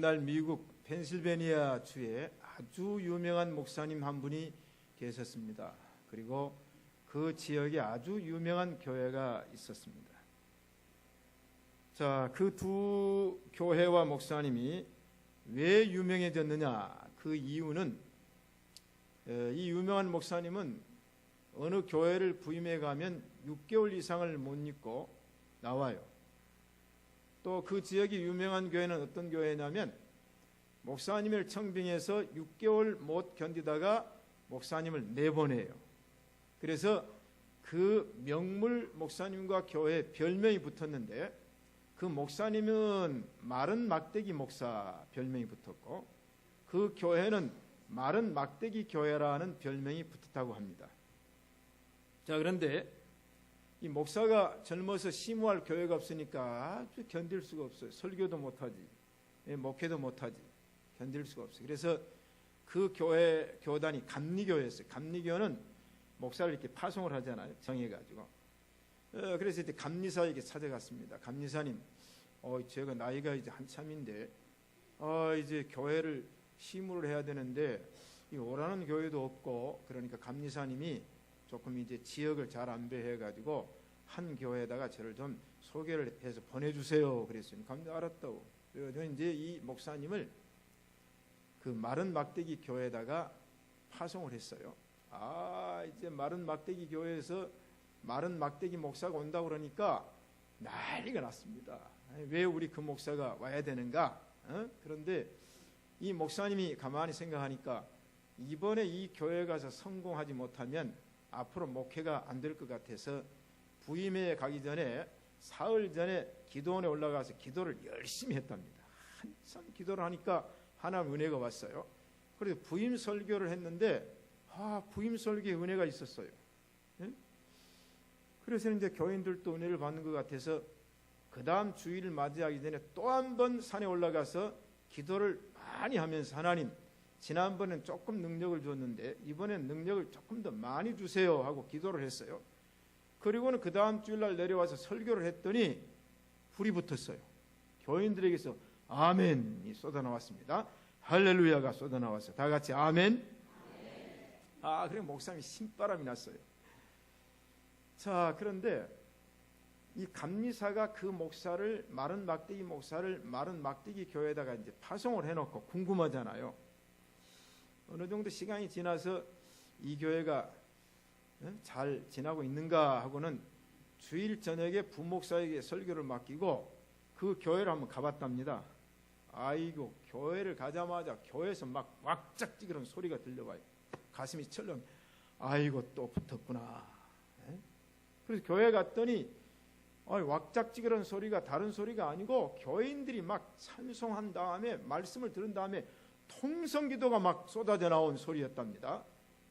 오늘날 미국 펜실베니아 주에 아주 유명한 목사님 한 분이 계셨습니다. 그리고 그 지역에 아주 유명한 교회가 있었습니다. 자, 그 두 교회와 목사님이 왜 유명해졌느냐? 그 이유는 이 유명한 목사님은 어느 교회를 부임해 가면 6개월 이상을 못 있고 나와요. 또 그 지역이 유명한 교회는 어떤 교회냐면 목사님을 청빙해서 6개월 못 견디다가 목사님을 내보내요. 그래서 그 명물 목사님과 교회에 별명이 붙었는데 그 목사님은 마른 막대기 목사 별명이 붙었고 그 교회는 마른 막대기 교회라는 별명이 붙었다고 합니다. 자, 그런데 이 목사가 젊어서 심호할 교회가 없으니까 아주 견딜 수가 없어요. 설교도 못하지, 목회도 못하지, 견딜 수가 없어요. 그래서 그 교회 교단이 감리교회였어요. 감리교는 목사를 이렇게 파송을 하잖아요. 정해가지고. 그래서 이제 감리사에게 찾아갔습니다. 감리사님, 제가 나이가 이제 한참인데, 이제 교회를 시무를 해야 되는데, 이 오라는 교회도 없고, 그러니까 감리사님이 조금 이제 지역을 잘 안배해가지고, 한 교회에다가 저를 좀 소개를 해서 보내주세요. 그랬어요. 감리 알았다고. 그래서 이제 이 목사님을 그 마른 막대기 교회에다가 파송을 했어요. 이제 마른 막대기 교회에서 마른 막대기 목사가 온다고 그러니까 난리가 났습니다. 왜 우리 그 목사가 와야 되는가? 그런데 이 목사님이 가만히 생각하니까 이번에 이 교회 가서 성공하지 못하면 앞으로 목회가 안 될 것 같아서 부임에 가기 전에 사흘 전에 기도원에 올라가서 기도를 열심히 했답니다. 한참 기도를 하니까 하나님 은혜가 왔어요. 그래서 부임 설교를 했는데 부임 설교에 은혜가 있었어요. 그래서 이제 교인들도 은혜를 받는 것 같아서 그 다음 주일을 맞이하기 전에 또 한 번 산에 올라가서 기도를 많이 하면서 하나님, 지난번엔 조금 능력을 줬는데 이번엔 능력을 조금 더 많이 주세요 하고 기도를 했어요. 그리고는 그 다음 주일날 내려와서 설교를 했더니 불이 붙었어요. 교인들에게서 아멘이 쏟아나왔습니다. 할렐루야가 쏟아나왔어요. 다 같이 아멘. 그래 목사님이 신바람이 났어요. 자, 그런데 이 감리사가 그 목사를 마른 막대기 목사를 마른 막대기 교회에다가 이제 파송을 해놓고 궁금하잖아요. 어느 정도 시간이 지나서 이 교회가 잘 지나고 있는가 하고는 주일 저녁에 부목사에게 설교를 맡기고 그 교회를 한번 가봤답니다. 아이고, 교회를 가자마자 교회에서 막 왁짝지그런 소리가 들려와요. 가슴이 철렁. 아이고, 또 붙었구나. 그래서 교회 갔더니 왁짝지그런 소리가 다른 소리가 아니고 교인들이 막 찬송한 다음에 말씀을 들은 다음에 통성기도가 막 쏟아져 나온 소리였답니다.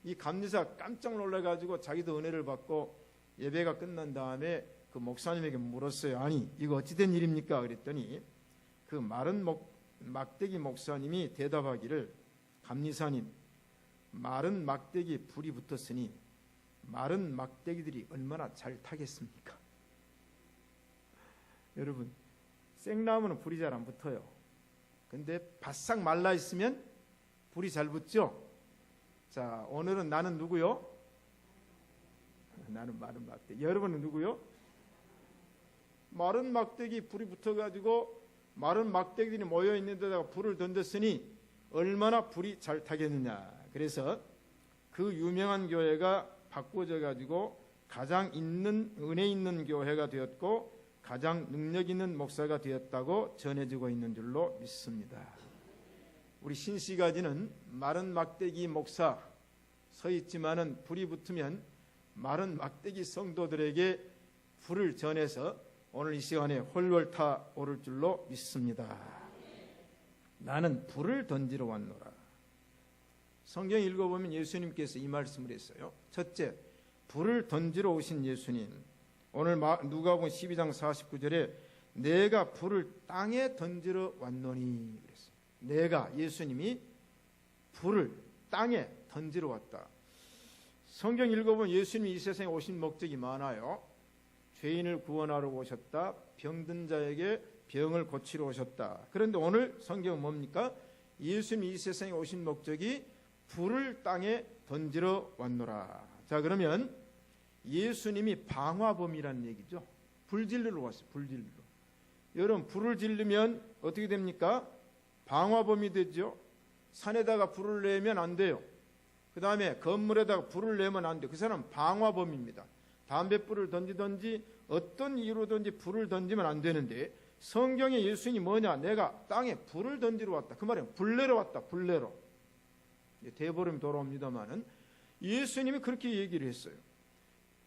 이 감리사 깜짝 놀라가지고 자기도 은혜를 받고 예배가 끝난 다음에 그 목사님에게 물었어요. 아니, 이거 어찌된 일입니까? 그랬더니 그 마른 막대기 목사님이 대답하기를, 감리사님, 마른 막대기에 불이 붙었으니 마른 막대기들이 얼마나 잘 타겠습니까? 여러분, 생나무는 불이 잘 안 붙어요. 근데 바싹 말라 있으면 불이 잘 붙죠? 자, 오늘은 나는 누구요? 나는 마른 막대기. 여러분은 누구요? 마른 막대기 불이 붙어가지고 마른 막대기들이 모여있는 데다가 불을 던졌으니 얼마나 불이 잘 타겠느냐. 그래서 그 유명한 교회가 바꾸어져 가지고 가장 은혜 있는 교회가 되었고 가장 능력 있는 목사가 되었다고 전해지고 있는 줄로 믿습니다. 우리 신시가지는 마른 막대기 목사 서 있지만은 불이 붙으면 마른 막대기 성도들에게 불을 전해서 오늘 이 시간에 홀월 타 오를 줄로 믿습니다. 나는 불을 던지러 왔노라. 성경 읽어보면 예수님께서 이 말씀을 했어요. 첫째, 불을 던지러 오신 예수님. 오늘 누가복음 12장 49절에 내가 불을 땅에 던지러 왔노니 그랬어요. 내가, 예수님이 불을 땅에 던지러 왔다. 성경 읽어보면 예수님이 이 세상에 오신 목적이 많아요. 죄인을 구원하러 오셨다. 병든 자에게 병을 고치러 오셨다. 그런데 오늘 성경은 뭡니까? 예수님이 이 세상에 오신 목적이 불을 땅에 던지러 왔노라. 자, 그러면 예수님이 방화범이라는 얘기죠. 불 질르러 왔어요. 불 질르러. 여러분, 불을 질르면 어떻게 됩니까? 방화범이 되죠. 산에다가 불을 내면 안 돼요. 그 다음에 건물에다가 불을 내면 안 돼요. 그 사람은 방화범입니다. 담뱃불을 던지든지 어떤 이유로든지 불을 던지면 안 되는데, 성경에 예수님이 뭐냐? 내가 땅에 불을 던지러 왔다. 그 말은 불 내러 왔다. 불 내러. 대보름이 돌아옵니다마는 예수님이 그렇게 얘기를 했어요.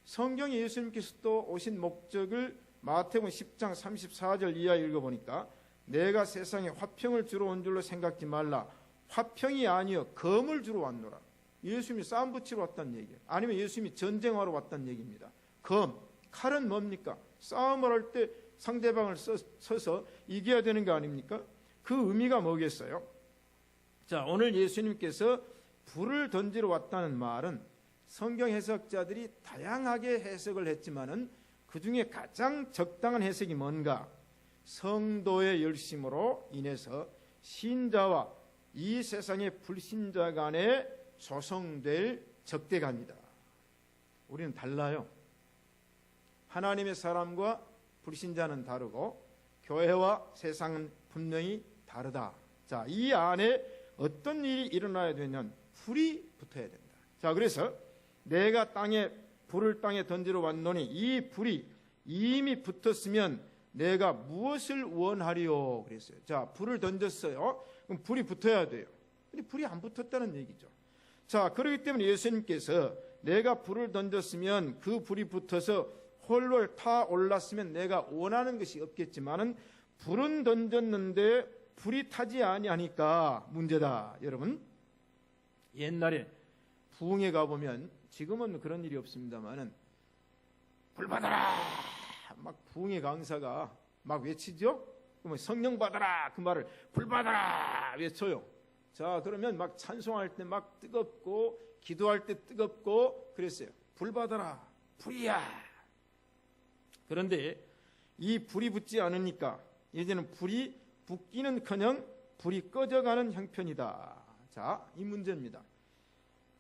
성경에 예수님께서 또 오신 목적을 마태복음 10장 34절 이하 읽어보니까, 내가 세상에 화평을 주러 온 줄로 생각지 말라. 화평이 아니여 검을 주러 왔노라. 예수님이 싸움 붙이러 왔다는 얘기예요. 아니면 예수님이 전쟁하러 왔다는 얘기입니다. 검, 칼은 뭡니까? 싸움을 할 때 상대방을 서서 이겨야 되는 거 아닙니까? 그 의미가 뭐겠어요? 자, 오늘 예수님께서 불을 던지러 왔다는 말은 성경 해석자들이 다양하게 해석을 했지만은 그 중에 가장 적당한 해석이 뭔가? 성도의 열심으로 인해서 신자와 이 세상의 불신자 간에 조성될 적대감이다. 우리는 달라요. 하나님의 사람과 불신자는 다르고 교회와 세상은 분명히 다르다. 자, 이 안에 어떤 일이 일어나야 되냐면 불이 붙어야 된다. 자, 그래서 내가 불을 땅에 던지러 왔노니 이 불이 이미 붙었으면 내가 무엇을 원하리요? 그랬어요. 자, 불을 던졌어요. 그럼 불이 붙어야 돼요. 근데 불이 안 붙었다는 얘기죠. 자, 그렇기 때문에 예수님께서 내가 불을 던졌으면 그 불이 붙어서 홀로 타올랐으면 내가 원하는 것이 없겠지만은 불은 던졌는데 불이 타지 아니하니까 문제다. 여러분, 옛날에 부흥회 가보면, 지금은 그런 일이 없습니다만은 불 받아라 막 부흥회 강사가 막 외치죠. 그러면 성령 받아라 그 말을 불 받아라 외쳐요. 자, 그러면 막 찬송할 때 막 뜨겁고 기도할 때 뜨겁고 그랬어요. 불 받아라, 불이야. 그런데 이 불이 붙지 않으니까 이제는 불이 붙기는커녕 불이 꺼져가는 형편이다. 자, 이 문제입니다.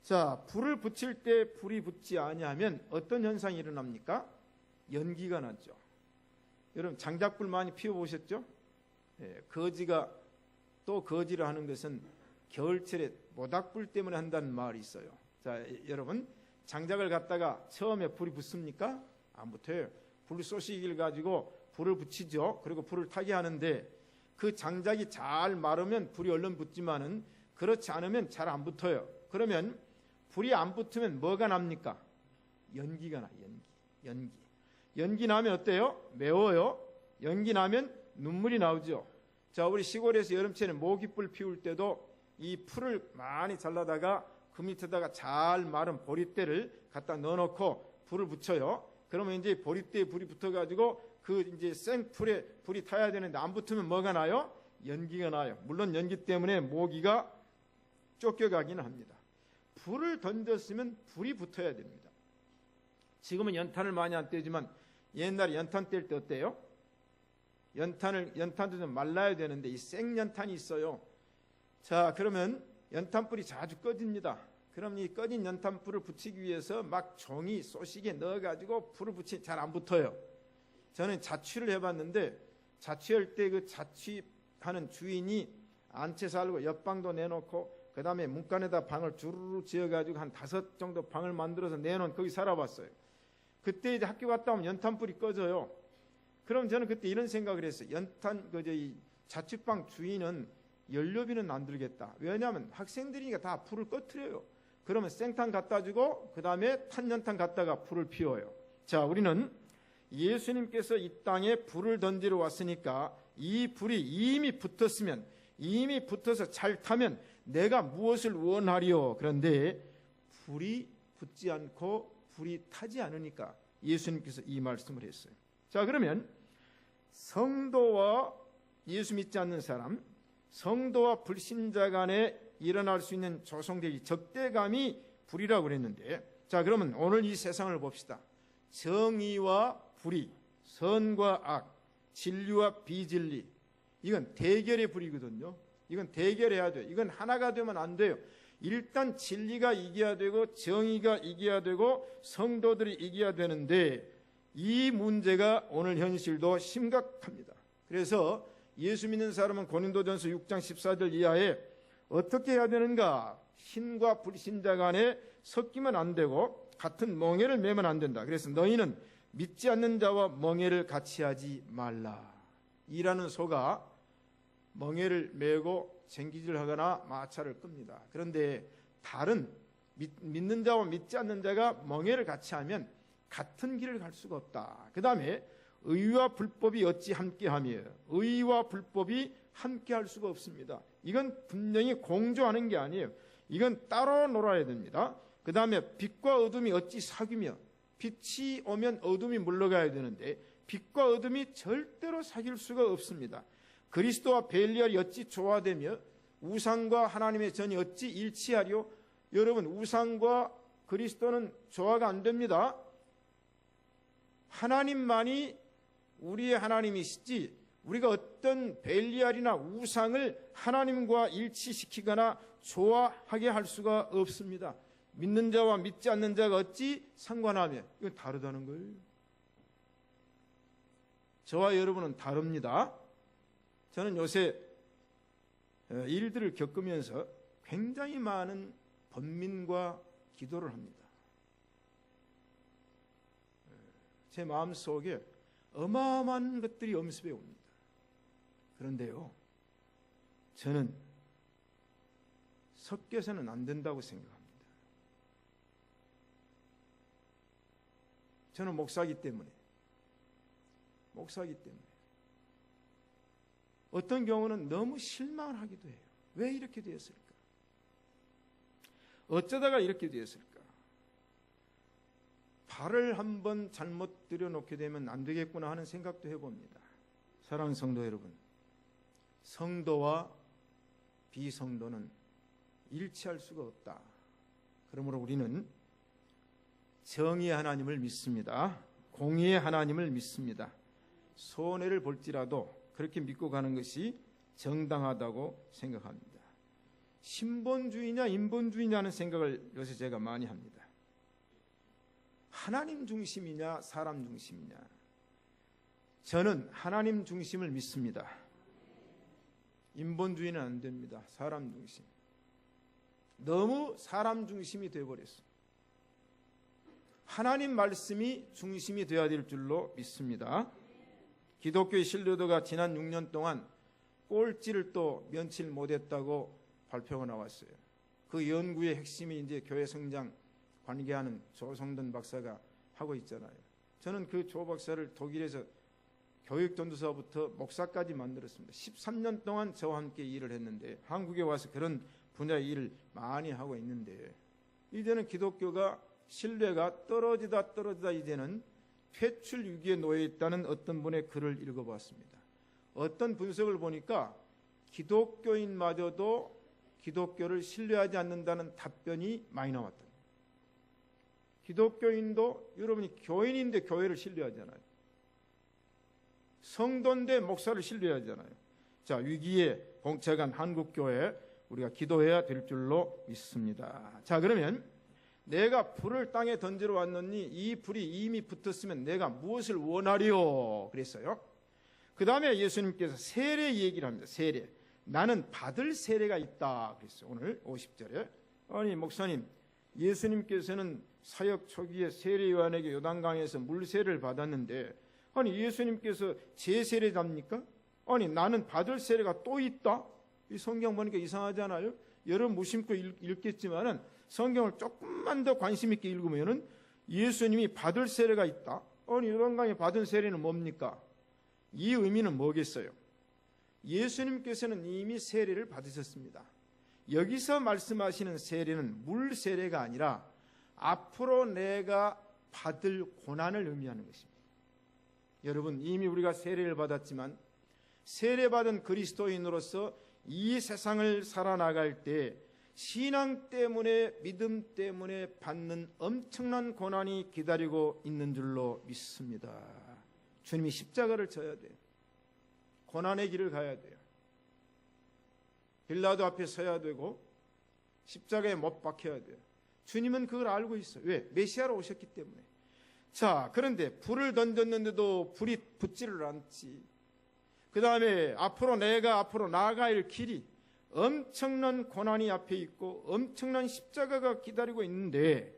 자, 불을 붙일 때 불이 붙지 아니하면 어떤 현상이 일어납니까? 연기가 나죠. 여러분, 장작불 많이 피워보셨죠? 거지가 또 거지를 하는 것은 겨울철에 모닥불 때문에 한다는 말이 있어요. 자, 여러분, 장작을 갖다가 처음에 불이 붙습니까? 안 붙어요. 불 쏘시기를 가지고 불을 붙이죠. 그리고 불을 타게 하는데 그 장작이 잘 마르면 불이 얼른 붙지만은 그렇지 않으면 잘 안 붙어요. 그러면 불이 안 붙으면 뭐가 납니까? 연기가 나. 연기 나면 어때요? 매워요. 연기 나면 눈물이 나오죠. 자, 우리 시골에서 여름철에 모기불 피울 때도 이 풀을 많이 잘라다가 그 밑에다가 잘 마른 보리대를 갖다 넣어놓고 불을 붙여요. 그러면 이제 보리대에 불이 붙어가지고 그 이제 생풀에 불이 타야 되는데 안 붙으면 뭐가 나요? 연기가 나요. 물론 연기 때문에 모기가 쫓겨가기는 합니다. 불을 던졌으면 불이 붙어야 됩니다. 지금은 연탄을 많이 안 떼지만 옛날에 연탄 뗄 때 어때요? 연탄도 좀 말라야 되는데 이 생연탄이 있어요. 자, 그러면 연탄불이 자주 꺼집니다. 그럼 이 꺼진 연탄불을 붙이기 위해서 막 종이 쏘시개 넣어가지고 불을 붙이면 잘 안 붙어요. 저는 자취를 해봤는데 자취할 때 그 자취하는 주인이 안 채 살고 옆방도 내놓고 그 다음에 문간에다 방을 주르르 지어가지고 한 5 정도 방을 만들어서 내놓은 거기 살아봤어요. 그때 이제 학교 갔다 오면 연탄불이 꺼져요. 그럼 저는 그때 이런 생각을 했어요. 이 자취방 주인은 연료비는 안 들겠다. 왜냐하면 학생들이니까 다 불을 꺼트려요. 그러면 생탄 갖다 주고 그 다음에 탄연탄 갖다가 불을 피워요. 자, 우리는 예수님께서 이 땅에 불을 던지러 왔으니까 이 불이 이미 붙었으면, 이미 붙어서 잘 타면 내가 무엇을 원하리요? 그런데 불이 붙지 않고 불이 타지 않으니까 예수님께서 이 말씀을 했어요. 자, 그러면 성도와 예수 믿지 않는 사람, 성도와 불신자 간에 일어날 수 있는 조성되기 적대감이 불이라고 그랬는데, 자, 그러면 오늘 이 세상을 봅시다. 정의와 불의, 선과 악, 진리와 비진리, 이건 대결의 불이거든요. 이건 대결해야 돼요. 이건 하나가 되면 안 돼요. 일단 진리가 이겨야 되고 정의가 이겨야 되고 성도들이 이겨야 되는데, 이 문제가 오늘 현실도 심각합니다. 그래서 예수 믿는 사람은 고린도전서 6장 14절 이하에 어떻게 해야 되는가? 신과 불신자 간에 섞이면 안 되고 같은 멍에를 매면 안 된다. 그래서 너희는 믿지 않는 자와 멍에를 같이 하지 말라. 이라는 소가 멍에를 메고 쟁기질을 하거나 마차를 끕니다. 그런데 다른 믿는 자와 믿지 않는 자가 멍에를 같이 하면 같은 길을 갈 수가 없다. 그 다음에 의와 불법이 어찌 함께하며, 의와 불법이 함께할 수가 없습니다. 이건 분명히 공조하는 게 아니에요. 이건 따로 놀아야 됩니다. 그 다음에 빛과 어둠이 어찌 사귀며, 빛이 오면 어둠이 물러가야 되는데 빛과 어둠이 절대로 사귈 수가 없습니다. 그리스도와 벨리알이 어찌 조화되며 우상과 하나님의 전이 어찌 일치하리요? 여러분, 우상과 그리스도는 조화가 안 됩니다. 하나님만이 우리의 하나님이시지, 우리가 어떤 벨리알이나 우상을 하나님과 일치시키거나 조화하게 할 수가 없습니다. 믿는 자와 믿지 않는 자가 어찌 상관하며, 이건 다르다는 거예요. 저와 여러분은 다릅니다. 저는 요새 일들을 겪으면서 굉장히 많은 번민과 기도를 합니다. 제 마음속에 어마어마한 것들이 엄습해 옵니다. 그런데요, 저는 섞여서는 안 된다고 생각합니다. 저는 목사이기 때문에 어떤 경우는 너무 실망을 하기도 해요. 왜 이렇게 되었을까? 어쩌다가 이렇게 되었을까? 발을 한번 잘못 들여놓게 되면 안 되겠구나 하는 생각도 해봅니다. 사랑하는 성도 여러분, 성도와 비성도는 일치할 수가 없다. 그러므로 우리는 정의의 하나님을 믿습니다. 공의의 하나님을 믿습니다. 손해를 볼지라도 그렇게 믿고 가는 것이 정당하다고 생각합니다. 신본주의냐 인본주의냐는 생각을 요새 제가 많이 합니다. 하나님 중심이냐 사람 중심이냐. 저는 하나님 중심을 믿습니다. 인본주의는 안 됩니다. 사람 중심. 너무 사람 중심이 되어버렸어요. 하나님 말씀이 중심이 되어야 될 줄로 믿습니다. 기독교의 신뢰도가 지난 6년 동안 꼴찌를 또 면치 못했다고 발표가 나왔어요. 그 연구의 핵심이 이제 교회 성장 관계하는 조성돈 박사가 하고 있잖아요. 저는 그 조 박사를 독일에서 교육전도사부터 목사까지 만들었습니다. 13년 동안 저와 함께 일을 했는데, 한국에 와서 그런 분야의 일을 많이 하고 있는데, 이제는 기독교가 신뢰가 떨어지다 이제는 퇴출 위기에 놓여 있다는 어떤 분의 글을 읽어봤습니다. 어떤 분석을 보니까 기독교인마저도 기독교를 신뢰하지 않는다는 답변이 많이 나왔다. 기독교인도, 여러분이 교인인데 교회를 신뢰하잖아요. 성도인데 목사를 신뢰하잖아요. 자, 위기에 봉착한 한국교회, 우리가 기도해야 될 줄로 믿습니다. 자, 그러면 내가 불을 땅에 던지러 왔느니 이 불이 이미 붙었으면 내가 무엇을 원하리요? 그랬어요. 그 다음에 예수님께서 세례 얘기를 합니다. 세례. 나는 받을 세례가 있다 그랬어요. 오늘 50절에. 아니 목사님, 예수님께서는 사역 초기에 세례 요한에게 요단강에서 물세례를 받았는데, 아니 예수님께서 제 세례자입니까? 아니 나는 받을 세례가 또 있다? 이 성경 보니까 이상하잖아요. 여러분 무심코 읽겠지만은 성경을 조금만 더 관심 있게 읽으면은 예수님이 받을 세례가 있다. 아니 요단강에 받은 세례는 뭡니까? 이 의미는 뭐겠어요? 예수님께서는 이미 세례를 받으셨습니다. 여기서 말씀하시는 세례는 물 세례가 아니라 앞으로 내가 받을 고난을 의미하는 것입니다. 여러분, 이미 우리가 세례를 받았지만 세례받은 그리스도인으로서 이 세상을 살아나갈 때 신앙 때문에, 믿음 때문에 받는 엄청난 고난이 기다리고 있는 줄로 믿습니다. 주님이 십자가를 져야 돼요. 고난의 길을 가야 돼요. 빌라도 앞에 서야 되고 십자가에 못 박혀야 돼요. 주님은 그걸 알고 있어요. 왜? 메시아로 오셨기 때문에. 자, 그런데 불을 던졌는데도 불이 붙지를 않지. 그 다음에 앞으로 나아갈 길이 엄청난 고난이 앞에 있고 엄청난 십자가가 기다리고 있는데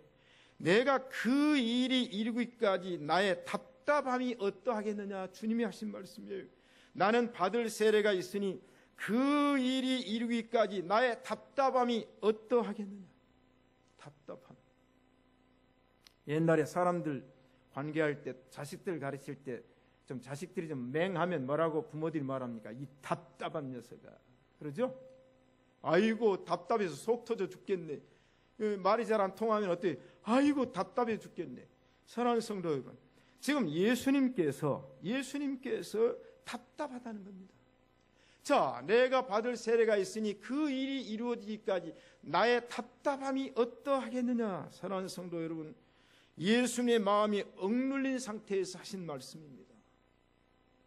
내가 그 일이 이루기까지 나의 답답함이 어떠하겠느냐. 주님이 하신 말씀이에요. 나는 받을 세례가 있으니 그 일이 이루기까지 나의 답답함이 어떠하겠느냐. 답답함. 옛날에 사람들 관계할 때, 자식들 가르칠 때 좀 자식들이 좀 맹하면 뭐라고 부모들이 말합니까? 이 답답한 녀석아. 그러죠? 아이고 답답해서 속 터져 죽겠네. 말이 잘 안 통하면 어때? 아이고 답답해 죽겠네. 사랑하는 성도 여러분, 지금 예수님께서 답답하다는 겁니다. 자, 내가 받을 세례가 있으니 그 일이 이루어지기까지 나의 답답함이 어떠하겠느냐. 사랑하는 성도 여러분, 예수님의 마음이 억눌린 상태에서 하신 말씀입니다.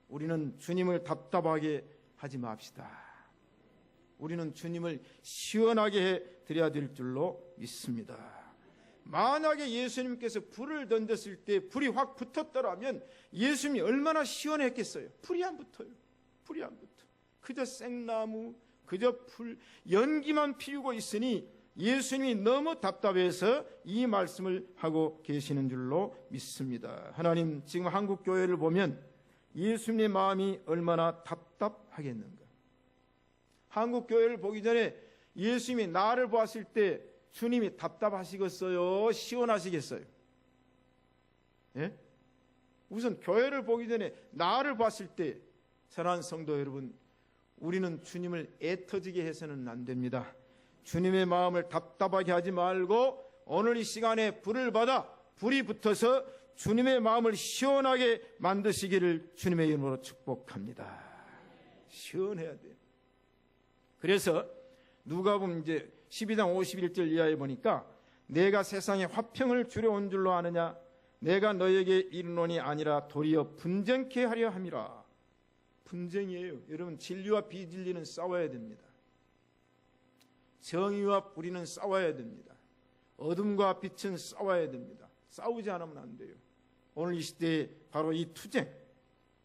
우리는 주님을 답답하게 하지 맙시다. 우리는 주님을 시원하게 해드려야 될 줄로 믿습니다. 만약에 예수님께서 불을 던졌을 때 불이 확 붙었더라면 예수님이 얼마나 시원했겠어요. 불이 안 붙어요. 불이 안 붙어. 그저 생나무, 그저 불, 연기만 피우고 있으니 예수님이 너무 답답해서 이 말씀을 하고 계시는 줄로 믿습니다. 하나님, 지금 한국 교회를 보면 예수님의 마음이 얼마나 답답하겠는가. 한국 교회를 보기 전에 예수님이 나를 보았을 때 주님이 답답하시겠어요? 시원하시겠어요? 예? 우선 교회를 보기 전에 나를 봤을 때, 사랑하는 성도 여러분, 우리는 주님을 애터지게 해서는 안 됩니다. 주님의 마음을 답답하게 하지 말고 오늘 이 시간에 불을 받아 불이 붙어서 주님의 마음을 시원하게 만드시기를 주님의 이름으로 축복합니다. 시원해야 돼요. 그래서 누가복음 이제 12장 51절 이하에 보니까 내가 세상에 화평을 주려 온 줄로 아느냐. 내가 너에게 이르노니 아니라 도리어 분쟁케 하려 함이라. 분쟁이에요. 여러분, 진리와 비진리는 싸워야 됩니다. 정의와 불의는 싸워야 됩니다. 어둠과 빛은 싸워야 됩니다. 싸우지 않으면 안 돼요. 오늘 이 시대에 바로 이 투쟁,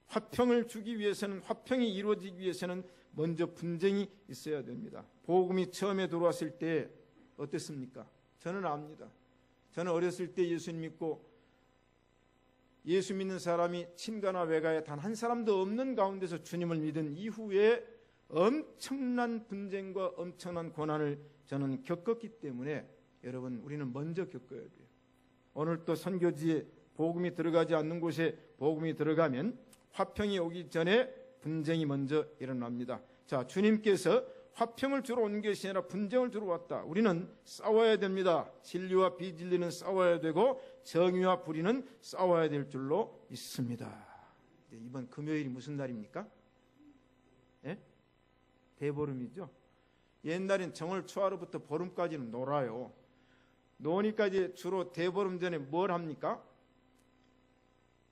화평을 주기 위해서는, 화평이 이루어지기 위해서는 먼저 분쟁이 있어야 됩니다. 복음이 처음에 들어왔을 때 어땠습니까? 저는 압니다. 저는 어렸을 때 예수님 믿고 예수 믿는 사람이 친가나 외가에 단 한 사람도 없는 가운데서 주님을 믿은 이후에 엄청난 분쟁과 엄청난 고난을 저는 겪었기 때문에 여러분, 우리는 먼저 겪어야 돼요. 오늘 또 선교지에 복음이 들어가지 않는 곳에 복음이 들어가면 화평이 오기 전에 분쟁이 먼저 일어납니다. 자, 주님께서 화평을 주러 온 것이 아니라 분쟁을 주러 왔다. 우리는 싸워야 됩니다. 진리와 비진리는 싸워야 되고 정의와 불의는 싸워야 될 줄로 믿습니다. 이번 금요일이 무슨 날입니까? 예? 대보름이죠. 옛날엔 정월 초하루부터 보름까지는 놀아요. 노니까 이제 주로 대보름 전에 뭘 합니까?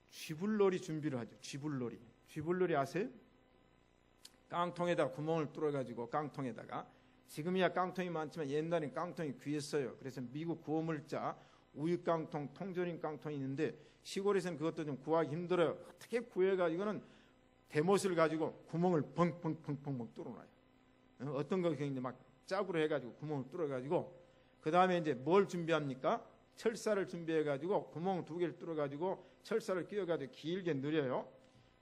쥐불놀이 준비를 하죠. 쥐불놀이. 쥐불놀이 아세요? 깡통에다 구멍을 뚫어가지고 깡통에다가, 지금이야 깡통이 많지만 옛날엔 깡통이 귀했어요. 그래서 미국 구호물자 우유깡통, 통조림 깡통이 있는데 시골에서는 그것도 좀 구하기 힘들어요. 어떻게 구해가지고는 대못을 가지고 구멍을 펑펑펑펑 뚫어놔요. 어떤 거 그냥 막 짝으로 해가지고 구멍을 뚫어가지고 그 다음에 이제 뭘 준비합니까? 철사를 준비해가지고 구멍 2개를 뚫어가지고 철사를 끼워가지고 길게 늘려요.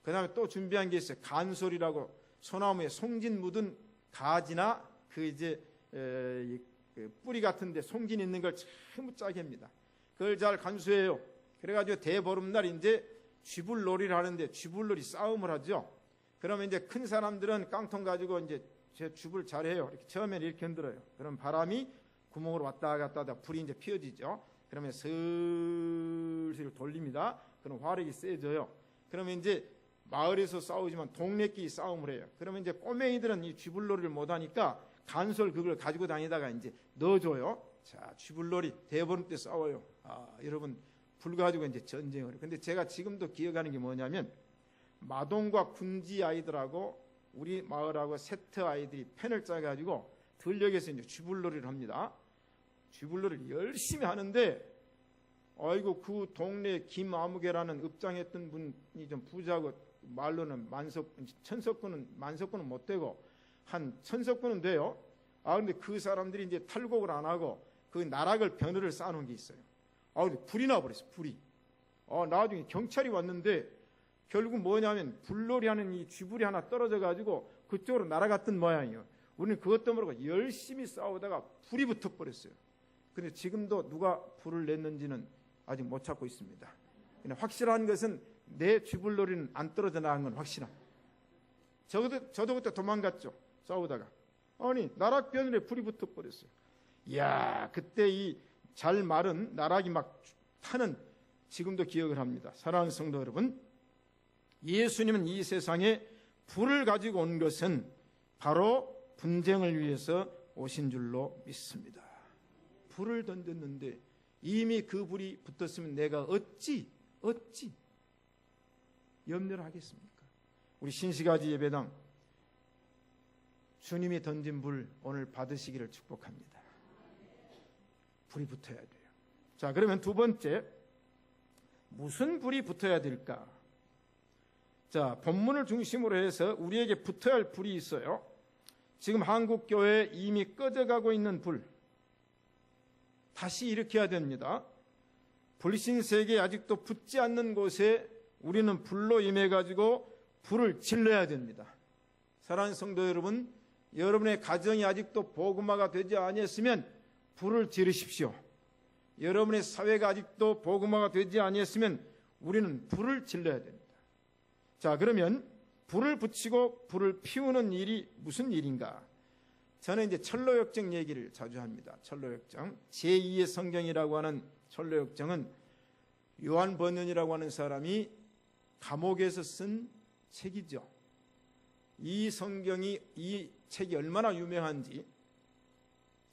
그 다음에 또 준비한 게 있어요. 간솔이라고 소나무에 송진 묻은 가지나 그 이제 그 뿌리 같은데 송진 있는 걸 전부 짜게 합니다. 그걸 잘 간수해요. 그래가지고 대보름날 이제 쥐불놀이를 하는데 쥐불놀이 싸움을 하죠. 그러면 이제 큰 사람들은 깡통 가지고 이제 제 쥐불 잘해요. 이렇게 처음에는 이렇게 흔들어요. 그럼 바람이 구멍으로 왔다 갔다 하다 불이 이제 피어지죠. 그러면 슬슬 돌립니다. 그럼 화력이 세져요. 그러면 이제 마을에서 싸우지만 동네끼리 싸움을 해요. 그러면 이제 꼬맹이들은 이 쥐불놀이를 못하니까 간솔 그걸 가지고 다니다가 이제 넣어줘요. 자, 쥐불놀이 대보름 때 싸워요. 아, 여러분 불 가지고 이제 전쟁을 해요. 근데 제가 지금도 기억하는 게 뭐냐면 마동과 군지 아이들하고 우리 마을하고 세트 아이들이 펜을 짜가지고 들녘에서 이제 쥐불놀이를 합니다. 쥐불놀이를 열심히 하는데, 아이고 그 동네 김아무개라는 읍장했던 분이 좀 부자고, 말로는 천석군은 만석군은 못 되고 한 천석군은 돼요. 근데 그 사람들이 이제 탈곡을 안 하고 그 나락을 버너를 쌓아놓은 게 있어요. 근데 불이 나버렸어, 불이. 나중에 경찰이 왔는데 결국 뭐냐면 불놀이 하는 이 쥐불이 하나 떨어져 가지고 그쪽으로 날아갔던 모양이에요. 우리는 그것도 모르고 열심히 싸우다가 불이 붙어버렸어요. 근데 지금도 누가 불을 냈는지는 아직 못 찾고 있습니다. 확실한 것은 내 쥐불놀이는 안 떨어져 나간 건 확실함. 저도 그때 도망갔죠, 싸우다가. 아니 나락변에 불이 붙어버렸어요. 이야, 그때 이 잘 마른 나락이 막 타는, 지금도 기억을 합니다. 사랑하는 성도 여러분, 예수님은 이 세상에 불을 가지고 온 것은 바로 분쟁을 위해서 오신 줄로 믿습니다. 불을 던졌는데 이미 그 불이 붙었으면 내가 어찌 염려를 하겠습니까? 우리 신시가지 예배당 주님이 던진 불 오늘 받으시기를 축복합니다. 불이 붙어야 돼요. 자, 그러면 두 번째, 무슨 불이 붙어야 될까? 자, 본문을 중심으로 해서 우리에게 붙어야 할 불이 있어요. 지금 한국교회에 이미 꺼져가고 있는 불, 다시 일으켜야 됩니다. 불신세계에 아직도 붙지 않는 곳에 우리는 불로 임해가지고 불을 질러야 됩니다. 사랑하는 성도 여러분, 여러분의 가정이 아직도 복음화가 되지 아니했으면 불을 지르십시오. 여러분의 사회가 아직도 복음화가 되지 아니했으면 우리는 불을 질러야 됩니다. 자, 그러면 불을 붙이고 불을 피우는 일이 무슨 일인가? 저는 이제 철로역정 얘기를 자주 합니다. 철로역정, 제2의 성경이라고 하는 철로역정은 요한 번연이라고 하는 사람이 감옥에서 쓴 책이죠. 이 성경이, 이 책이 얼마나 유명한지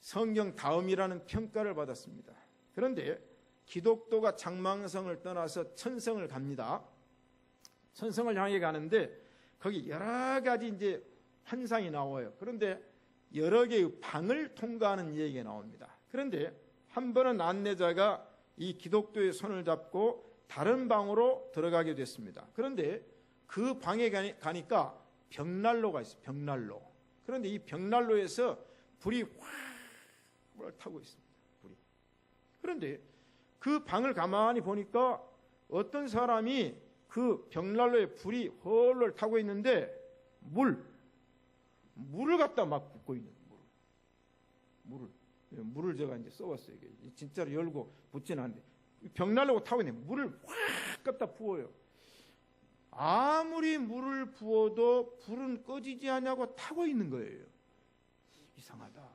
성경 다음이라는 평가를 받았습니다. 그런데 기독교가 장망성을 떠나서 천성을 갑니다. 천성을 향해 가는데 거기 여러 가지 이제 환상이 나와요. 그런데 여러 개의 방을 통과하는 얘기가 나옵니다. 그런데 한 번은 안내자가 이 기독교의 손을 잡고 다른 방으로 들어가게 됐습니다. 그런데 그 방에 가니까 벽난로가 있어요. 벽난로. 그런데 이 벽난로에서 불이 확 타고 있습니다. 불이. 그런데 그 방을 가만히 보니까 어떤 사람이 그 벽난로에 불이 헐헐 타고 있는데 물을 갖다 막 붓고 있는 물을 제가 이제 써봤어요. 진짜로 열고 붓지는 않는데 벽난로가 타고 있는데 물을 확 갖다 부어요. 아무리 물을 부어도 불은 꺼지지 않냐고 타고 있는 거예요. 이상하다.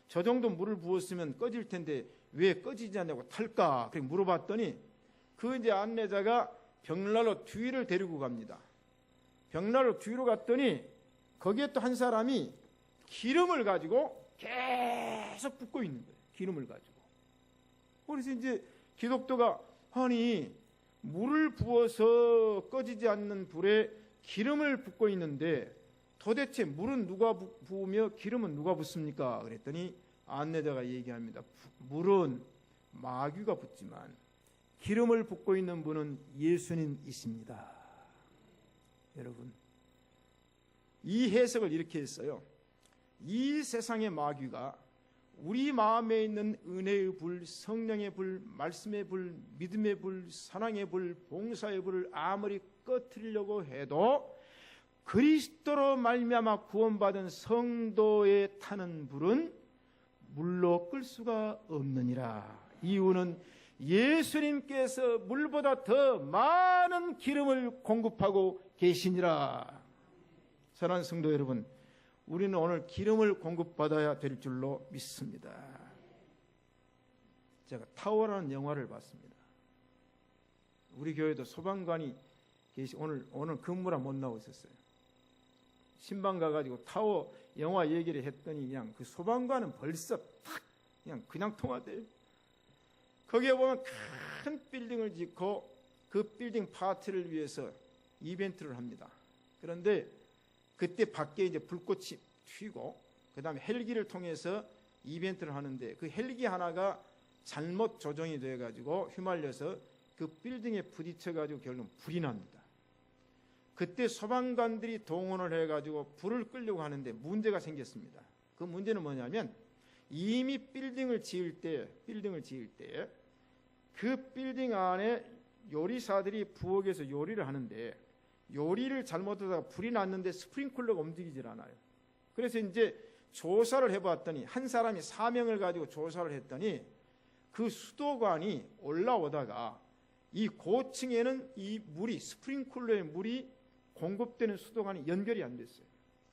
저 정도 물을 부었으면 꺼질 텐데 왜 꺼지지 않냐고 탈까? 그렇게 물어봤더니 그 이제 안내자가 벽난로 뒤를 데리고 갑니다. 벽난로 뒤로 갔더니 거기에 또 한 사람이 기름을 가지고 계속 붓고 있는 거예요. 기름을 가지고. 그래서 이제 기독교가 아니 물을 부어서 꺼지지 않는 불에 기름을 붓고 있는데 도대체 물은 누가 부으며 기름은 누가 붓습니까? 그랬더니 안내자가 얘기합니다. 물은 마귀가 붓지만 기름을 붓고 있는 분은 예수님이십니다. 여러분, 이 해석을 이렇게 했어요. 이 세상의 마귀가 우리 마음에 있는 은혜의 불, 성령의 불, 말씀의 불, 믿음의 불, 사랑의 불, 봉사의 불을 아무리 꺼트리려고 해도 그리스도로 말미암아 구원받은 성도에 타는 불은 물로 끌 수가 없느니라. 이유는 예수님께서 물보다 더 많은 기름을 공급하고 계시니라. 사랑하는 성도 여러분, 우리는 오늘 기름을 공급받아야 될 줄로 믿습니다. 제가 타워라는 영화를 봤습니다. 우리 교회도 소방관이 오늘 근무라 못 나오고 있었어요. 신방 가가지고 타워 영화 얘기를 했더니 그냥 그 소방관은 벌써 그냥 통화돼요. 거기에 보면 큰 빌딩을 짓고 그 빌딩 파티를 위해서 이벤트를 합니다. 그런데 그때 밖에 이제 불꽃이 튀고 그 다음에 헬기를 통해서 이벤트를 하는데 그 헬기 하나가 잘못 조정이 돼가지고 휘말려서 그 빌딩에 부딪혀가지고 결국 불이 납니다. 그때 소방관들이 동원을 해가지고 불을 끄려고 하는데 문제가 생겼습니다. 그 문제는 뭐냐면 이미 빌딩을 지을 때 그 빌딩 안에 요리사들이 부엌에서 요리를 하는데 요리를 잘못하다가 불이 났는데 스프링클러가 움직이질 않아요. 그래서 이제 조사를 해봤더니 한 사람이 사명을 가지고 조사를 했더니 그 수도관이 올라오다가 이 고층에는 이 물이 스프링클러의 물이 공급되는 수도관이 연결이 안 됐어요.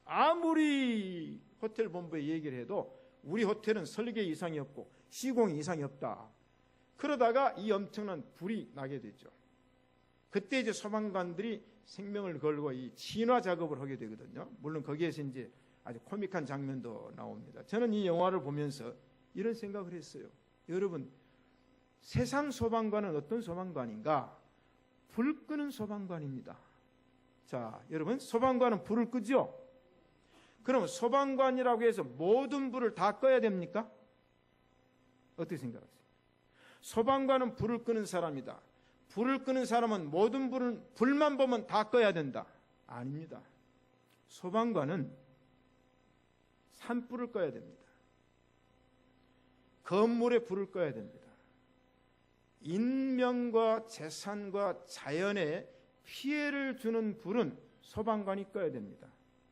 아무리 호텔 본부에 얘기를 해도 우리 호텔은 설계 이상이 없고 시공이 이상이 없다. 그러다가 이 엄청난 불이 나게 되죠. 그때 이제 소방관들이 생명을 걸고 이 진화 작업을 하게 되거든요. 물론 거기에서 이제 아주 코믹한 장면도 나옵니다. 저는 이 영화를 보면서 이런 생각을 했어요. 여러분, 세상 소방관은 어떤 소방관인가? 불 끄는 소방관입니다. 자, 여러분, 소방관은 불을 끄죠? 그럼 소방관이라고 해서 모든 불을 다 꺼야 됩니까? 어떻게 생각하세요? 소방관은 불을 끄는 사람이다. 불을 끄는 사람은 모든 불만 보면 다 꺼야 된다. 아닙니다. 소방관은 산불을 꺼야 됩니다. 건물에 불을 꺼야 됩니다. 인명과 재산과 자연에 피해를 주는 불은 소방관이 꺼야 됩니다.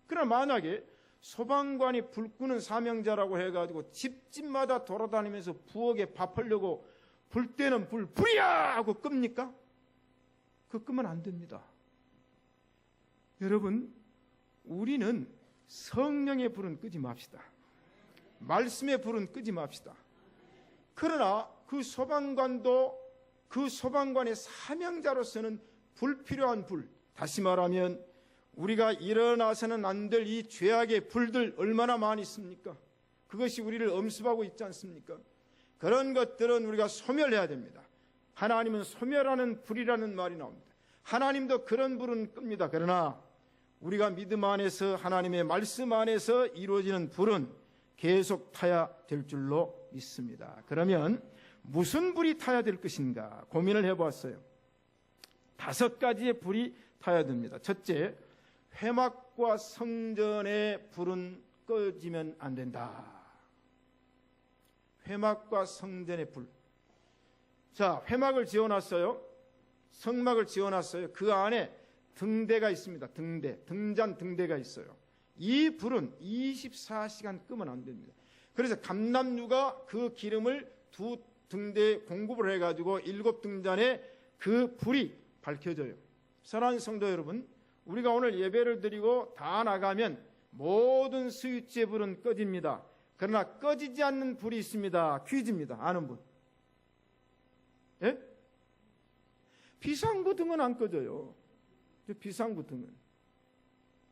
그러나 만약에 소방관이 불 끄는 사명자라고 해가지고 집집마다 돌아다니면서 부엌에 밥하려고 불 때는 불이야! 하고 끕니까? 그거 끄면 안 됩니다. 여러분, 우리는 성령의 불은 끄지 맙시다. 말씀의 불은 끄지 맙시다. 그러나 그 소방관도 그 소방관의 사명자로서는 불필요한 불, 다시 말하면 우리가 일어나서는 안 될 이 죄악의 불들 얼마나 많이 있습니까? 그것이 우리를 엄습하고 있지 않습니까? 그런 것들은 우리가 소멸해야 됩니다. 하나님은 소멸하는 불이라는 말이 나옵니다. 하나님도 그런 불은 끕니다. 그러나 우리가 믿음 안에서 하나님의 말씀 안에서 이루어지는 불은 계속 타야 될 줄로 믿습니다. 그러면 무슨 불이 타야 될 것인가 고민을 해보았어요. 5가지의 불이 타야 됩니다. 첫째, 회막과 성전의 불은 꺼지면 안 된다. 회막과 성전의 불. 자, 회막을 지어놨어요. 성막을 지어놨어요. 그 안에 등대가 있습니다. 등잔 등대가 있어요. 이 불은 24시간 끄면 안 됩니다. 그래서 감람류가 그 기름을 2 등대에 공급을 해가지고 7 등잔에 그 불이 밝혀져요. 사랑하는 성도 여러분, 우리가 오늘 예배를 드리고 다 나가면 모든 스위치의 불은 꺼집니다. 그러나 꺼지지 않는 불이 있습니다. 퀴즈입니다. 아는 분? 예? 비상구 등은 안 꺼져요. 비상구 등은.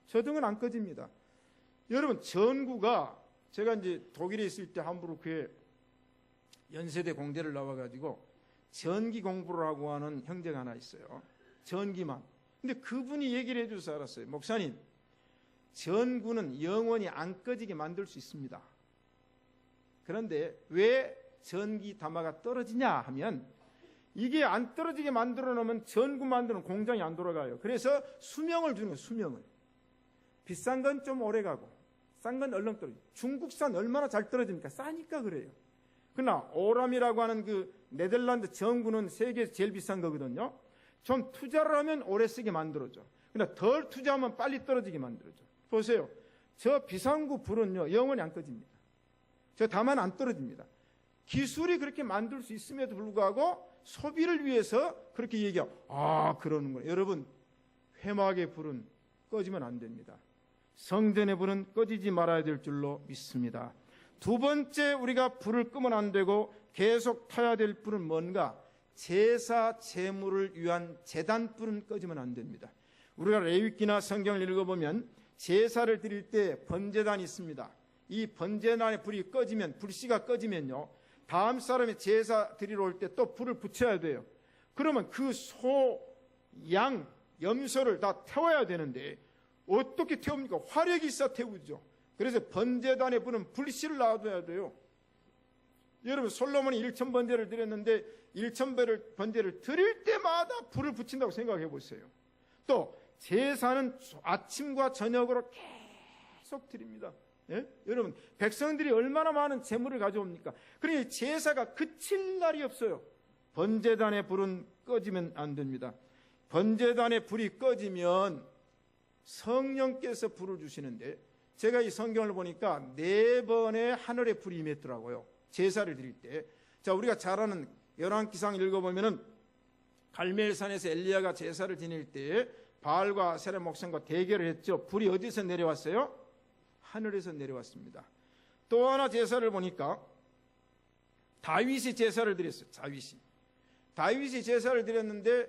저 등은 안 꺼집니다. 여러분, 전구가 제가 이제 독일에 있을 때 함부르크에 연세대 공대를 나와가지고 전기 공부를 하고 하는 형제가 하나 있어요. 전기만. 근데 그분이 얘기를 해줘서 알았어요. 목사님, 전구는 영원히 안 꺼지게 만들 수 있습니다. 그런데 왜 전기 담화가 떨어지냐 하면 이게 안 떨어지게 만들어 놓으면 전구 만드는 공장이 안 돌아가요. 그래서 수명을 주는 거예요. 수명을. 비싼 건 좀 오래 가고 싼 건 얼른 떨어져요. 중국산 얼마나 잘 떨어집니까? 싸니까 그래요. 그러나 오람이라고 하는 그 네덜란드 전구는 세계에서 제일 비싼 거거든요. 좀 투자를 하면 오래 쓰게 만들어줘. 그러나 덜 투자하면 빨리 떨어지게 만들어줘. 보세요. 저 비상구 불은요, 영원히 안 꺼집니다. 저 다만 안 떨어집니다. 기술이 그렇게 만들 수 있음에도 불구하고 소비를 위해서 그렇게 얘기하고, 그러는 거예요. 여러분, 회막의 불은 꺼지면 안 됩니다. 성전의 불은 꺼지지 말아야 될 줄로 믿습니다. 2번째, 우리가 불을 끄면 안 되고 계속 타야 될 불은 뭔가? 제사 제물을 위한 제단 불은 꺼지면 안 됩니다. 우리가 레위기나 성경을 읽어보면 제사를 드릴 때 번제단이 있습니다. 이 번제단의 불이 꺼지면, 불씨가 꺼지면요, 다음 사람이 제사 드리러 올 때 또 불을 붙여야 돼요. 그러면 그 소, 양, 염소를 다 태워야 되는데 어떻게 태웁니까? 화력이 있어 태우죠. 그래서 번제단에 부는 불씨를 놔둬야 돼요. 여러분, 솔로몬이 1,000번제를 드렸는데 1,000번제를 드릴 때마다 불을 붙인다고 생각해 보세요. 또 제사는 아침과 저녁으로 계속 드립니다. 예? 여러분, 백성들이 얼마나 많은 재물을 가져옵니까? 그러니 제사가 그칠 날이 없어요. 번제단의 불은 꺼지면 안 됩니다. 번제단의 불이 꺼지면 성령께서 불을 주시는데, 제가 이 성경을 보니까 4번의 하늘의 불이 임했더라고요. 제사를 드릴 때. 자, 우리가 잘 아는 열왕기상 읽어보면은 갈멜산에서 엘리야가 제사를 지낼 때 바알과 아세라 목상과 대결을 했죠. 불이 어디서 내려왔어요? 하늘에서 내려왔습니다. 또 하나 제사를 보니까 다윗이 제사를 드렸어요. 다윗이 제사를 드렸는데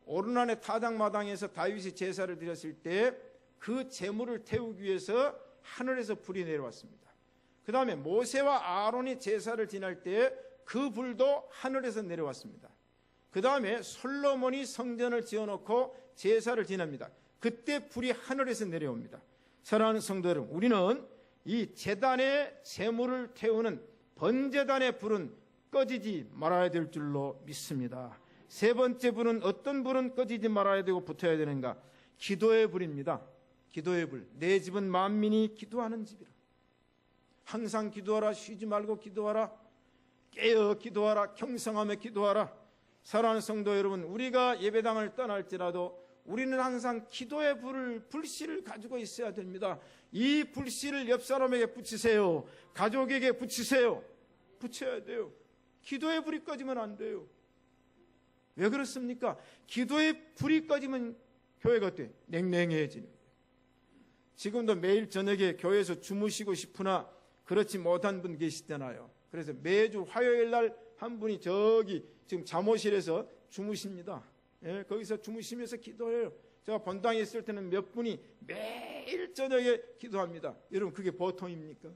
오르난의 타작마당에서 다윗이 제사를 드렸을 때 그 제물을 태우기 위해서 하늘에서 불이 내려왔습니다. 그 다음에 모세와 아론이 제사를 지낼 때 그 불도 하늘에서 내려왔습니다. 그 다음에 솔로몬이 성전을 지어놓고 제사를 지냅니다. 그때 불이 하늘에서 내려옵니다. 사랑하는 성도 여러분, 우리는 이 제단의 제물을 태우는 번제단의 불은 꺼지지 말아야 될 줄로 믿습니다. 세 번째 불은 어떤 불은 꺼지지 말아야 되고 붙어야 되는가? 기도의 불입니다. 기도의 불. 내 집은 만민이 기도하는 집이라. 항상 기도하라. 쉬지 말고 기도하라. 깨어 기도하라. 경성하며 기도하라. 사랑하는 성도 여러분, 우리가 예배당을 떠날지라도 우리는 항상 기도의 불씨를 가지고 있어야 됩니다. 이 불씨를 옆 사람에게 붙이세요. 가족에게 붙이세요. 붙여야 돼요. 기도의 불이 꺼지면 안 돼요. 왜 그렇습니까? 기도의 불이 꺼지면 교회가 어때? 냉랭해지는 거예요. 지금도 매일 저녁에 교회에서 주무시고 싶으나 그렇지 못한 분 계시잖아요. 그래서 매주 화요일 날 한 분이 저기 지금 잠옷실에서 주무십니다. 예, 거기서 주무시면서 기도해요. 제가 본당에 있을 때는 몇 분이 매일 저녁에 기도합니다. 여러분, 그게 보통입니까?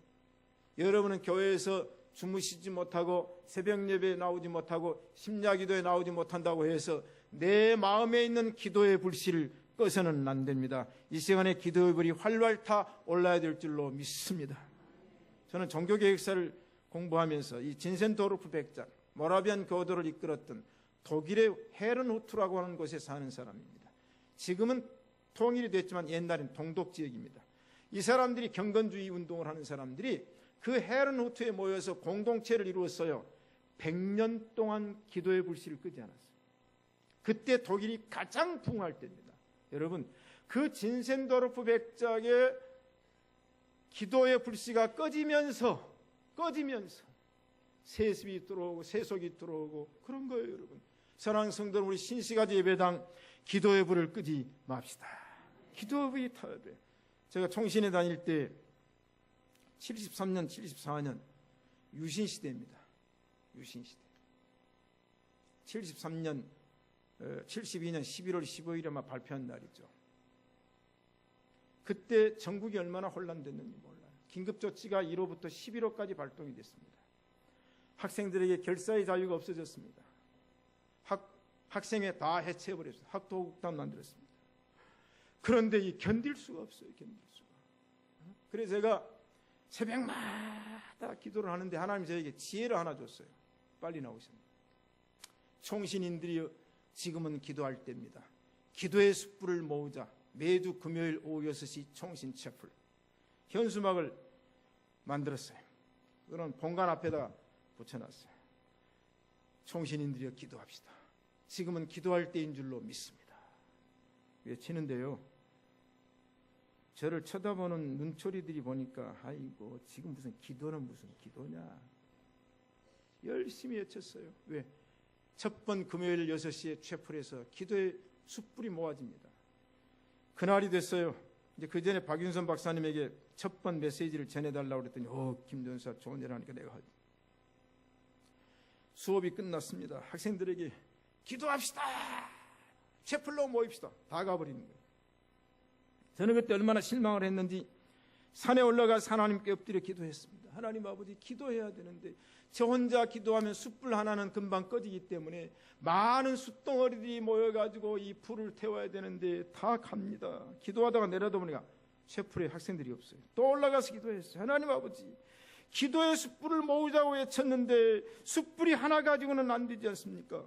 여러분은 교회에서 주무시지 못하고 새벽 예배에 나오지 못하고 심야기도에 나오지 못한다고 해서 내 마음에 있는 기도의 불씨를 꺼서는 안 됩니다. 이 시간에 기도의 불이 활활 타 올라야 될 줄로 믿습니다. 저는 종교개혁사를 공부하면서 이 진센도르프 백작, 모라비안 교도를 이끌었던 독일의 헤른후트라고 하는 곳에 사는 사람입니다. 지금은 통일이 됐지만 옛날엔 동독지역입니다. 이 사람들이 경건주의 운동을 하는 사람들이 그 헤른후트에 모여서 공동체를 이루었어요. 100년 동안 기도의 불씨를 끄지 않았어요. 그때 독일이 가장 부흥할 때입니다. 여러분, 그 진센도르프 백작의 기도의 불씨가 꺼지면서 세습이 들어오고 세속이 들어오고 그런 거예요. 여러분, 사랑하는 성도는 우리 신시가지 예배당 기도의 불을 끄지 맙시다. 기도의 불이 타야 돼. 제가 총신에 다닐 때 73년, 74년 유신시대입니다. 유신시대. 72년 11월 15일에 아마 발표한 날이죠. 그때 전국이 얼마나 혼란됐는지 몰라요. 긴급조치가 1호부터 11호까지 발동이 됐습니다. 학생들에게 결사의 자유가 없어졌습니다. 학생회 다 해체해버렸어요. 학도국단 만들었습니다. 그런데 이 견딜 수가 없어요. 견딜 수가. 그래서 제가 새벽마다 기도를 하는데 하나님 저에게 지혜를 하나 줬어요. 빨리 나오셨습니다. 총신인들이 지금은 기도할 때입니다. 기도의 숯불을 모으자. 매주 금요일 오후 6시 총신 채플 현수막을 만들었어요. 그런 본관 앞에다 붙여놨어요. 총신인들이여 기도합시다. 지금은 기도할 때인 줄로 믿습니다. 외치는데요, 저를 쳐다보는 눈초리들이 보니까 아이고 지금 무슨 기도는 무슨 기도냐. 열심히 외쳤어요. 왜? 첫 번 금요일 6시에 채플에서 기도의 숯불이 모아집니다. 그날이 됐어요. 이제 그 전에 박윤선 박사님에게 첫 번 메시지를 전해달라고 그랬더니 김전사 좋은 일 하니까 내가 하지. 수업이 끝났습니다. 학생들에게 기도합시다. 채플로 모입시다. 다 가버리는 거예요. 저는 그때 얼마나 실망을 했는지 산에 올라가서 하나님께 엎드려 기도했습니다. 하나님 아버지, 기도해야 되는데 저 혼자 기도하면 숯불 하나는 금방 꺼지기 때문에 많은 숯덩어리들이 모여가지고 이 불을 태워야 되는데 다 갑니다. 기도하다가 내려다 보니까 쇠불에 학생들이 없어요. 또 올라가서 기도했어요. 하나님 아버지, 기도의 숯불을 모으자고 외쳤는데 숯불이 하나 가지고는 안 되지 않습니까?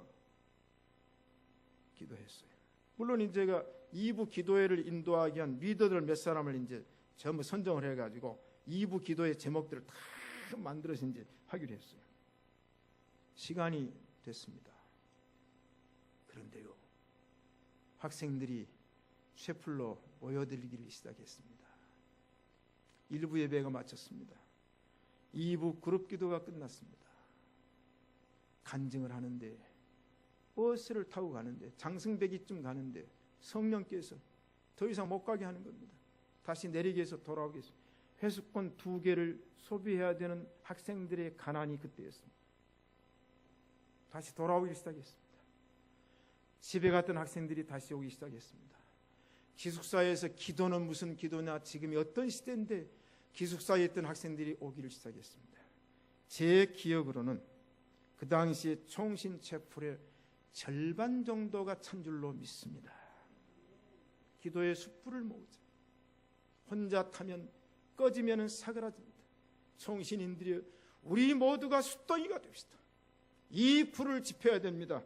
기도했어요. 물론 이제 제가 2부 기도회를 인도하기 위한 리더들 몇 사람을 이제 전부 선정을 해가지고 2부 기도의 제목들을 다 만들어서 이제 하기로 했어요. 시간이 됐습니다. 그런데요, 학생들이 쇠불로 모여들기를 시작했습니다. 1부 예배가 마쳤습니다. 2부 그룹 기도가 끝났습니다. 간증을 하는데, 버스를 타고 가는데, 장승배기쯤 가는데 성령께서 더 이상 못 가게 하는 겁니다. 다시 내리게 해서 돌아오게 해서 회수권 2개를 소비해야 되는 학생들의 가난이 그때였습니다. 다시 돌아오기 시작했습니다. 집에 갔던 학생들이 다시 오기 시작했습니다. 기숙사에서 기도는 무슨 기도냐, 지금이 어떤 시대인데 기숙사에 있던 학생들이 오기를 시작했습니다. 제 기억으로는 그 당시에 총신체풀의 절반 정도가 찬 줄로 믿습니다. 기도의 숯불을 모으자. 혼자 타면 꺼지면 사그라집니다. 총신인들이 우리 모두가 숯덩이가 됩시다. 이 불을 지펴야 됩니다.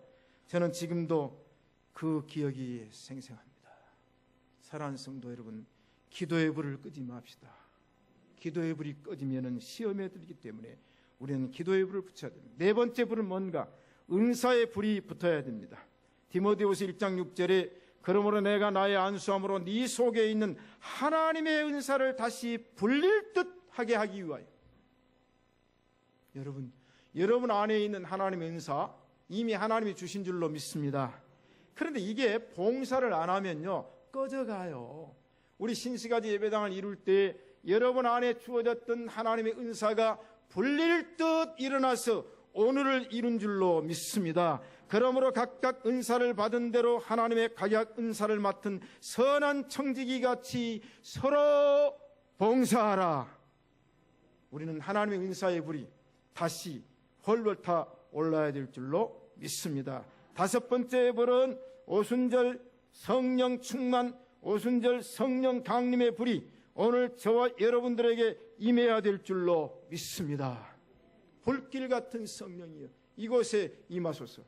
저는 지금도 그 기억이 생생합니다. 사랑하는 성도 여러분, 기도의 불을 끄지 맙시다. 기도의 불이 꺼지면 시험에 들기 때문에 우리는 기도의 불을 붙여야 됩니다. 네 번째 불은 뭔가? 은사의 불이 붙어야 됩니다. 디모데후서 1장 6절에 그러므로 내가 나의 안수함으로 네 속에 있는 하나님의 은사를 다시 불릴 듯 하게 하기 위하여. 여러분 안에 있는 하나님의 은사 이미 하나님이 주신 줄로 믿습니다. 그런데 이게 봉사를 안 하면요, 꺼져가요. 우리 신시가지 예배당을 이룰 때 여러분 안에 주어졌던 하나님의 은사가 불릴 듯 일어나서 오늘을 이룬 줄로 믿습니다. 그러므로 각각 은사를 받은 대로 하나님의 각약 은사를 맡은 선한 청지기 같이 서로 봉사하라. 우리는 하나님의 은사의 불이 다시 헐벌 타 올라야 될 줄로 믿습니다. 다섯 번째 불은 오순절 성령 충만, 오순절 성령 강림의 불이 오늘 저와 여러분들에게 임해야 될 줄로 믿습니다. 불길 같은 성령이여 이곳에 임하소서.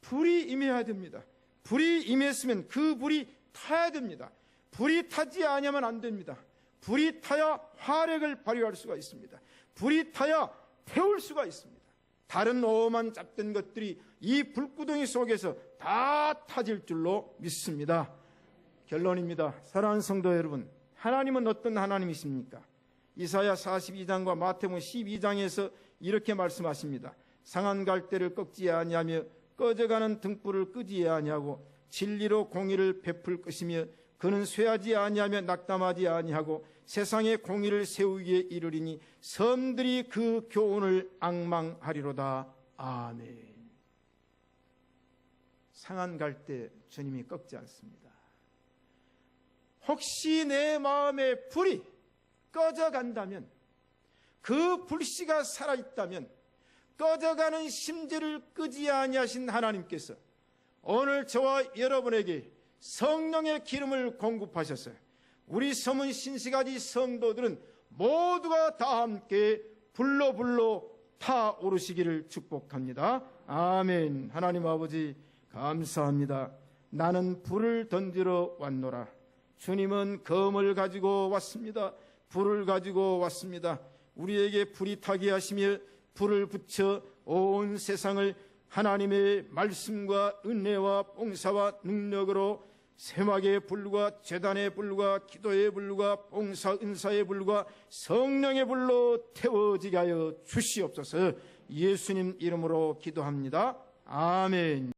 불이 임해야 됩니다. 불이 임했으면 그 불이 타야 됩니다. 불이 타지 아니하면 안 됩니다. 불이 타야 화력을 발휘할 수가 있습니다. 불이 타야 태울 수가 있습니다. 다른 오만 잡된 것들이 이 불구덩이 속에서 다 타질 줄로 믿습니다. 결론입니다. 사랑하는 성도 여러분, 하나님은 어떤 하나님이십니까? 이사야 42장과 마태복음 12장에서 이렇게 말씀하십니다. 상한 갈대를 꺾지 아니하며 꺼져가는 등불을 끄지 아니하고 진리로 공의를 베풀 것이며 그는 쇠하지 아니하며 낙담하지 아니하고 세상에 공의를 세우기에 이르리니 섬들이 그 교훈을 앙망하리로다. 아멘. 상한 갈대 주님이 꺾지 않습니다. 혹시 내 마음의 불이 꺼져간다면, 그 불씨가 살아있다면 꺼져가는 심지를 끄지 아니하신 하나님께서 오늘 저와 여러분에게 성령의 기름을 공급하셨어요. 우리 서문 신시가지 성도들은 모두가 다 함께 불로 타오르시기를 축복합니다. 아멘. 하나님 아버지 감사합니다. 나는 불을 던지러 왔노라. 주님은 검을 가지고 왔습니다. 불을 가지고 왔습니다. 우리에게 불이 타게 하시며 불을 붙여 온 세상을 하나님의 말씀과 은혜와 봉사와 능력으로 세막의 불과 제단의 불과 기도의 불과 봉사 은사의 불과 성령의 불로 태워지게 하여 주시옵소서. 예수님 이름으로 기도합니다. 아멘.